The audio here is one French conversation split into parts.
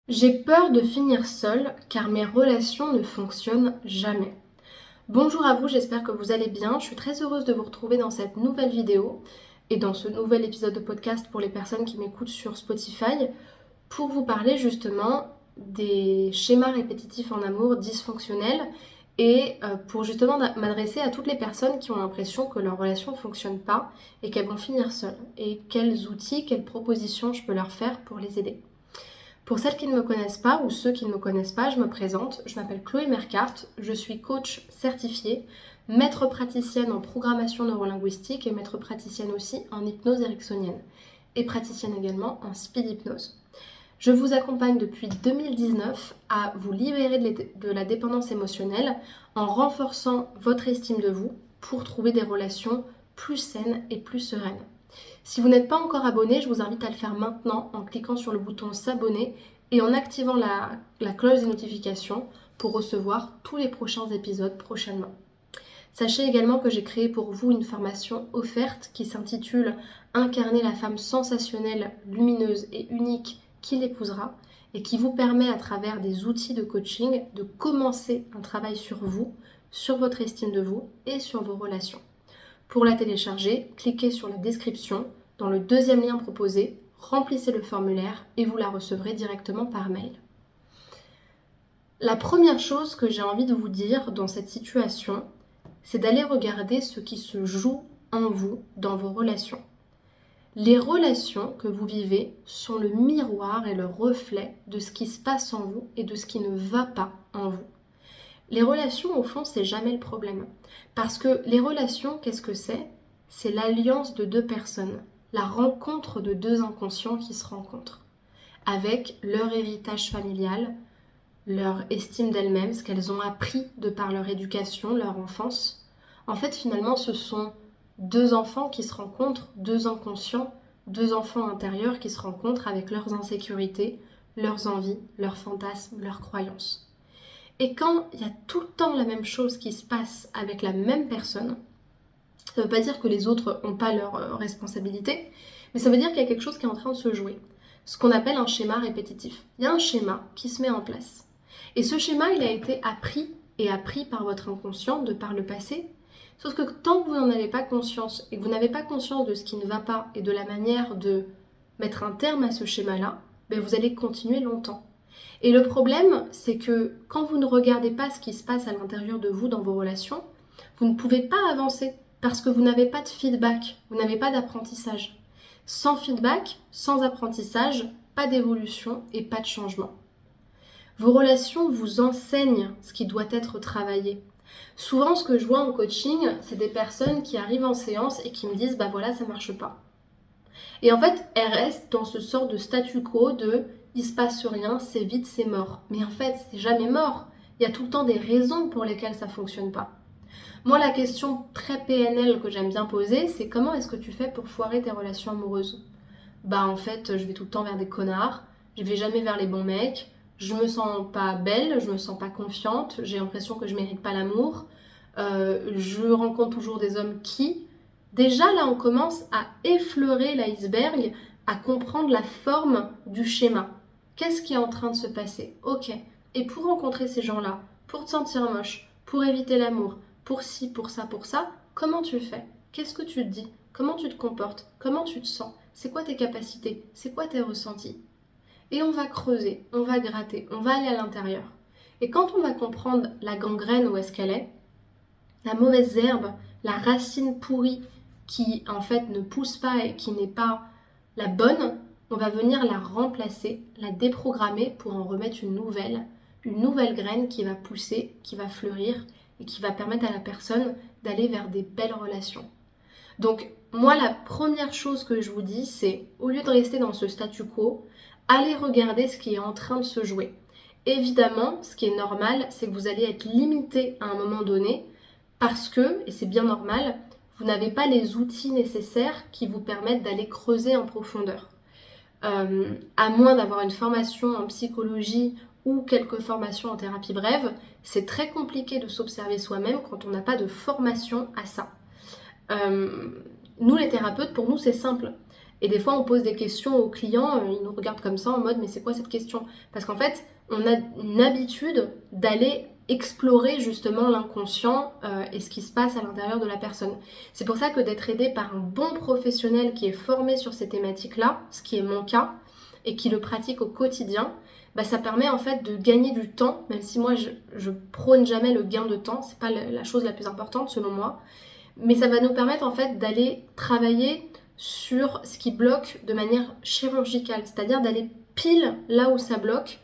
J'ai peur de finir seule car mes relations ne fonctionnent jamais. Bonjour à vous, j'espère que vous allez bien. Je suis très heureuse de vous retrouver dans cette nouvelle vidéo et dans ce nouvel épisode de podcast pour les personnes qui m'écoutent sur Spotify pour vous parler justement des schémas répétitifs en amour dysfonctionnels et pour justement m'adresser à toutes les personnes qui ont l'impression que leur relation ne fonctionne pas et qu'elles vont finir seules et quels outils, quelles propositions je peux leur faire pour les aider. Pour celles qui ne me connaissent pas ou ceux qui ne me connaissent pas, je me présente. Je m'appelle Chloé Mercart, je suis coach certifiée, maître praticienne en programmation neurolinguistique et maître praticienne aussi en hypnose ericksonienne et praticienne également en speed hypnose. Je vous accompagne depuis 2019 à vous libérer de la dépendance émotionnelle en renforçant votre estime de vous pour trouver des relations plus saines et plus sereines. Si vous n'êtes pas encore abonné, je vous invite à le faire maintenant en cliquant sur le bouton s'abonner et en activant la cloche des notifications pour recevoir tous les prochains épisodes prochainement. Sachez également que j'ai créé pour vous une formation offerte qui s'intitule « Incarner la femme sensationnelle, lumineuse et unique qui l'épousera » et qui vous permet à travers des outils de coaching de commencer un travail sur vous, sur votre estime de vous et sur vos relations. Pour la télécharger, cliquez sur la description, dans le deuxième lien proposé, remplissez le formulaire et vous la recevrez directement par mail. La première chose que j'ai envie de vous dire dans cette situation, c'est d'aller regarder ce qui se joue en vous dans vos relations. Les relations que vous vivez sont le miroir et le reflet de ce qui se passe en vous et de ce qui ne va pas en vous. Les relations, au fond, c'est jamais le problème. Parce que les relations, qu'est-ce que c'est ? C'est l'alliance de deux personnes, la rencontre de deux inconscients qui se rencontrent, avec leur héritage familial, leur estime d'elles-mêmes, ce qu'elles ont appris de par leur éducation, leur enfance. En fait, finalement, ce sont deux enfants qui se rencontrent, deux inconscients, deux enfants intérieurs qui se rencontrent avec leurs insécurités, leurs envies, leurs fantasmes, leurs croyances. Et quand il y a tout le temps la même chose qui se passe avec la même personne, ça ne veut pas dire que les autres n'ont pas leur responsabilité, mais ça veut dire qu'il y a quelque chose qui est en train de se jouer. Ce qu'on appelle un schéma répétitif. Il y a un schéma qui se met en place. Et ce schéma, il a été appris par votre inconscient de par le passé. Sauf que tant que vous n'en avez pas conscience et que vous n'avez pas conscience de ce qui ne va pas et de la manière de mettre un terme à ce schéma-là, vous allez continuer longtemps. Et le problème, c'est que quand vous ne regardez pas ce qui se passe à l'intérieur de vous dans vos relations, vous ne pouvez pas avancer parce que vous n'avez pas de feedback, vous n'avez pas d'apprentissage. Sans feedback, sans apprentissage, pas d'évolution et pas de changement. Vos relations vous enseignent ce qui doit être travaillé. Souvent, ce que je vois en coaching, c'est des personnes qui arrivent en séance et qui me disent « voilà, ça marche pas ». Et en fait, elles restent dans ce sort de statu quo de il se passe rien, c'est vide, c'est mort. Mais en fait, c'est jamais mort. Il y a tout le temps des raisons pour lesquelles ça fonctionne pas. Moi, la question très PNL que j'aime bien poser, c'est comment est-ce que tu fais pour foirer tes relations amoureuses ? En fait, je vais tout le temps vers des connards, je vais jamais vers les bons mecs, je me sens pas belle, je me sens pas confiante, j'ai l'impression que je mérite pas l'amour, je rencontre toujours des hommes qui... Déjà, là, on commence à effleurer l'iceberg, à comprendre la forme du schéma. Qu'est-ce qui est en train de se passer ? Ok. Et pour rencontrer ces gens-là, pour te sentir moche, pour éviter l'amour, pour ci, pour ça, comment tu fais ? Qu'est-ce que tu te dis ? Comment tu te comportes ? Comment tu te sens ? C'est quoi tes capacités ? C'est quoi tes ressentis ? Et on va creuser, on va gratter, on va aller à l'intérieur. Et quand on va comprendre la gangrène, où est-ce qu'elle est, la mauvaise herbe, la racine pourrie qui en fait ne pousse pas et qui n'est pas la bonne, on va venir la remplacer, la déprogrammer pour en remettre une nouvelle graine qui va pousser, qui va fleurir et qui va permettre à la personne d'aller vers des belles relations. Donc moi, la première chose que je vous dis, c'est au lieu de rester dans ce statu quo, allez regarder ce qui est en train de se jouer. Évidemment, ce qui est normal, c'est que vous allez être limité à un moment donné parce que, et c'est bien normal, vous n'avez pas les outils nécessaires qui vous permettent d'aller creuser en profondeur. À moins d'avoir une formation en psychologie ou quelques formations en thérapie brève, c'est très compliqué de s'observer soi-même quand on n'a pas de formation à ça. Nous, les thérapeutes, pour nous, c'est simple. Et des fois, on pose des questions aux clients, ils nous regardent comme ça en mode mais c'est quoi cette question? Parce qu'en fait, on a une habitude d'aller explorer justement l'inconscient et ce qui se passe à l'intérieur de la personne. C'est pour ça que d'être aidé par un bon professionnel qui est formé sur ces thématiques-là, ce qui est mon cas, et qui le pratique au quotidien, bah, ça permet en fait de gagner du temps, même si moi je prône jamais le gain de temps, c'est pas la chose la plus importante selon moi, mais ça va nous permettre en fait d'aller travailler sur ce qui bloque de manière chirurgicale, c'est-à-dire d'aller pile là où ça bloque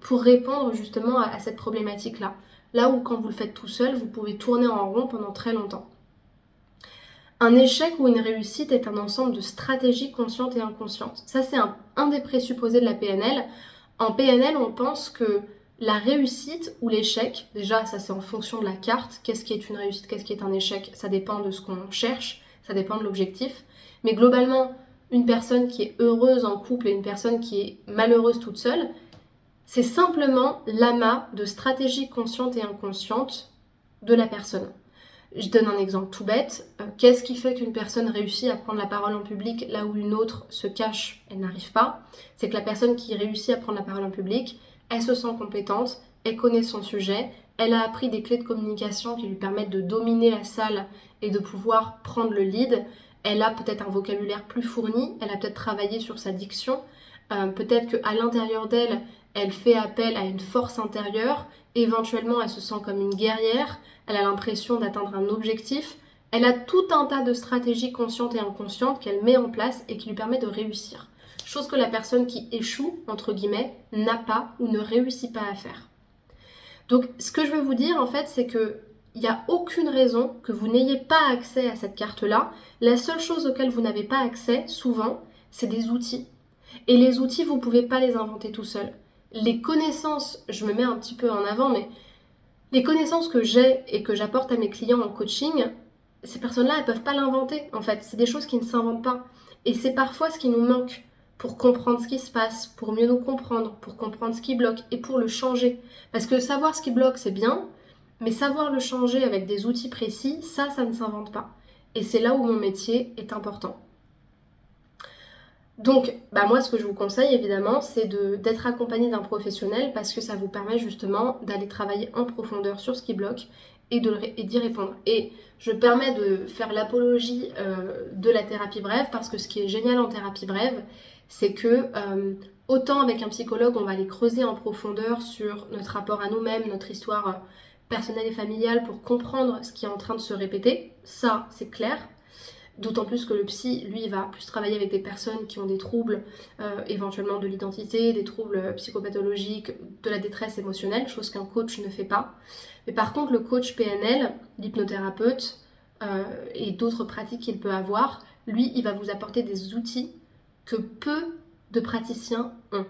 pour répondre justement à cette problématique-là. Là où quand vous le faites tout seul, vous pouvez tourner en rond pendant très longtemps. Un échec ou une réussite est un ensemble de stratégies conscientes et inconscientes. Ça, c'est un des présupposés de la PNL. En PNL, on pense que la réussite ou l'échec, déjà, ça c'est en fonction de la carte. Qu'est-ce qui est une réussite, qu'est-ce qui est un échec? Ça dépend de ce qu'on cherche, ça dépend de l'objectif. Mais globalement, une personne qui est heureuse en couple et une personne qui est malheureuse toute seule, c'est simplement l'amas de stratégies conscientes et inconscientes de la personne. Je donne un exemple tout bête. Qu'est-ce qui fait qu'une personne réussit à prendre la parole en public là où une autre se cache, elle n'arrive pas? C'est que la personne qui réussit à prendre la parole en public, elle se sent compétente, elle connaît son sujet, elle a appris des clés de communication qui lui permettent de dominer la salle et de pouvoir prendre le lead. Elle a peut-être un vocabulaire plus fourni, elle a peut-être travaillé sur sa diction, peut-être qu'à l'intérieur d'elle, elle fait appel à une force intérieure, éventuellement elle se sent comme une guerrière, elle a l'impression d'atteindre un objectif, elle a tout un tas de stratégies conscientes et inconscientes qu'elle met en place et qui lui permet de réussir. Chose que la personne qui échoue, entre guillemets, n'a pas ou ne réussit pas à faire. Donc ce que je veux vous dire en fait, c'est que il n'y a aucune raison que vous n'ayez pas accès à cette carte-là. La seule chose auquel vous n'avez pas accès, souvent, c'est des outils. Et les outils, vous ne pouvez pas les inventer tout seul. Les connaissances, je me mets un petit peu en avant, mais les connaissances que j'ai et que j'apporte à mes clients en coaching, ces personnes-là, elles ne peuvent pas l'inventer, en fait. C'est des choses qui ne s'inventent pas. Et c'est parfois ce qui nous manque pour comprendre ce qui se passe, pour mieux nous comprendre, pour comprendre ce qui bloque et pour le changer. Parce que savoir ce qui bloque, c'est bien, mais savoir le changer avec des outils précis, ça ne s'invente pas. Et c'est là où mon métier est important. Donc, moi, ce que je vous conseille, évidemment, c'est d'être accompagné d'un professionnel parce que ça vous permet justement d'aller travailler en profondeur sur ce qui bloque et d'y répondre. Et je permets de faire l'apologie de la thérapie brève parce que ce qui est génial en thérapie brève, c'est que autant avec un psychologue, on va aller creuser en profondeur sur notre rapport à nous-mêmes, notre histoire personnelle et familiale pour comprendre ce qui est en train de se répéter. Ça, c'est clair. D'autant plus que le psy, lui, va plus travailler avec des personnes qui ont des troubles éventuellement de l'identité, des troubles psychopathologiques, de la détresse émotionnelle, chose qu'un coach ne fait pas. Mais par contre, le coach PNL, l'hypnothérapeute et d'autres pratiques qu'il peut avoir, lui, il va vous apporter des outils que peu de praticiens ont.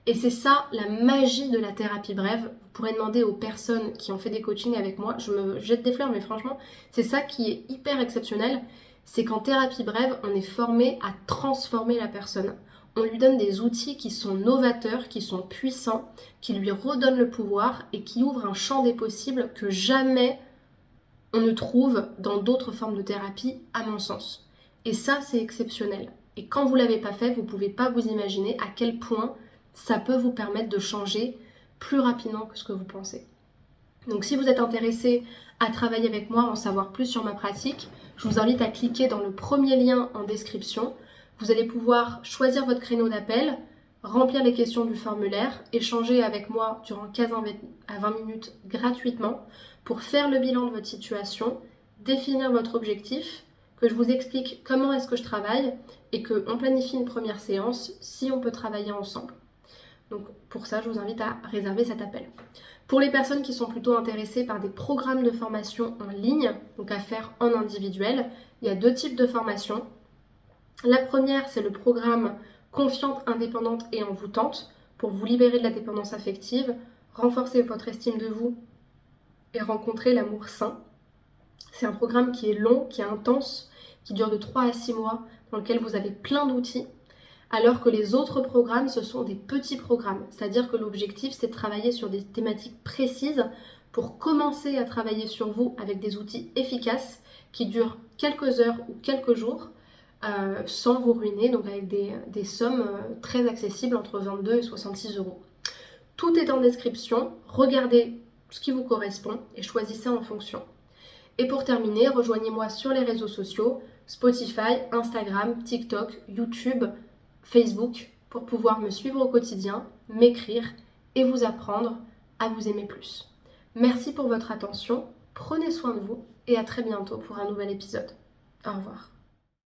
Et c'est ça la magie de la thérapie brève. Vous pourrez demander aux personnes qui ont fait des coachings avec moi, je me jette des fleurs, mais franchement, c'est ça qui est hyper exceptionnel. C'est qu'en thérapie brève, on est formé à transformer la personne. On lui donne des outils qui sont novateurs, qui sont puissants, qui lui redonnent le pouvoir et qui ouvrent un champ des possibles que jamais on ne trouve dans d'autres formes de thérapie, à mon sens. Et ça, c'est exceptionnel. Et quand vous ne l'avez pas fait, vous ne pouvez pas vous imaginer à quel point ça peut vous permettre de changer plus rapidement que ce que vous pensez. Donc si vous êtes intéressé à travailler avec moi, en savoir plus sur ma pratique, je vous invite à cliquer dans le premier lien en description. Vous allez pouvoir choisir votre créneau d'appel, remplir les questions du formulaire, échanger avec moi durant 15 à 20 minutes gratuitement pour faire le bilan de votre situation, définir votre objectif, que je vous explique comment est-ce que je travaille et qu'on planifie une première séance si on peut travailler ensemble. Donc pour ça, je vous invite à réserver cet appel. Pour les personnes qui sont plutôt intéressées par des programmes de formation en ligne, donc à faire en individuel, il y a deux types de formations. La première, c'est le programme Confiante, indépendante et envoûtante pour vous libérer de la dépendance affective, renforcer votre estime de vous et rencontrer l'amour sain. C'est un programme qui est long, qui est intense, qui dure de 3 à 6 mois, dans lequel vous avez plein d'outils. Alors que les autres programmes, ce sont des petits programmes. C'est-à-dire que l'objectif, c'est de travailler sur des thématiques précises pour commencer à travailler sur vous avec des outils efficaces qui durent quelques heures ou quelques jours sans vous ruiner, donc avec des sommes très accessibles entre 22 et 66 euros. Tout est en description, regardez ce qui vous correspond et choisissez en fonction. Et pour terminer, rejoignez-moi sur les réseaux sociaux, Spotify, Instagram, TikTok, YouTube, Facebook, pour pouvoir me suivre au quotidien, m'écrire et vous apprendre à vous aimer plus. Merci pour votre attention, prenez soin de vous et à très bientôt pour un nouvel épisode. Au revoir.